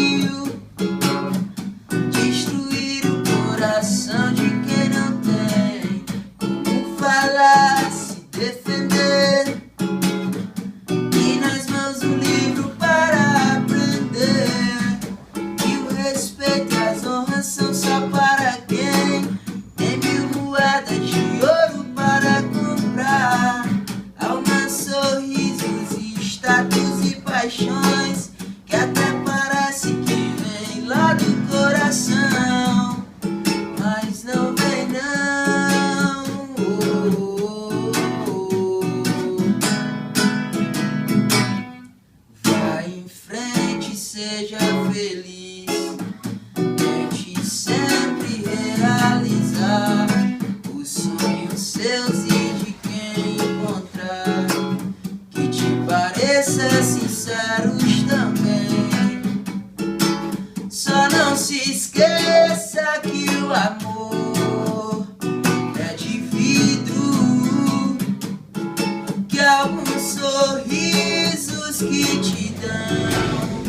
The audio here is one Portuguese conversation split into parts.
frio, destruir o coração de quem não tem como falar, se defender. E nas mãos um livro para aprender, e o respeito e as honras são só para quem tem 1000 moedas de ouro para comprar alma, sorrisos, status e paixões, que até parece que vem lá do coração, mas não vem não. Vai em frente, seja feliz, tente sempre realizar os sonhos seus e de quem encontrar que te pareça sinceros também. Só não se esqueça que o amor é de vidro, que alguns sorrisos que te dão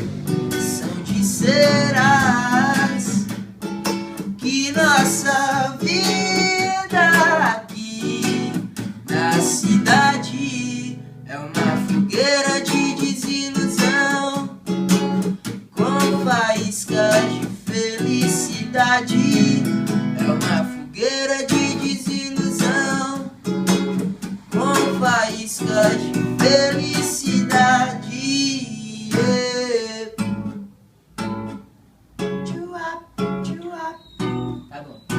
são de ceras, que nossa vida aqui na cidade é uma fogueira de desilusão, com faíscas de felicidade. É uma fogueira de desilusão, com faíscas de felicidade. Yeah. Tchuap, tchuap. Tá bom.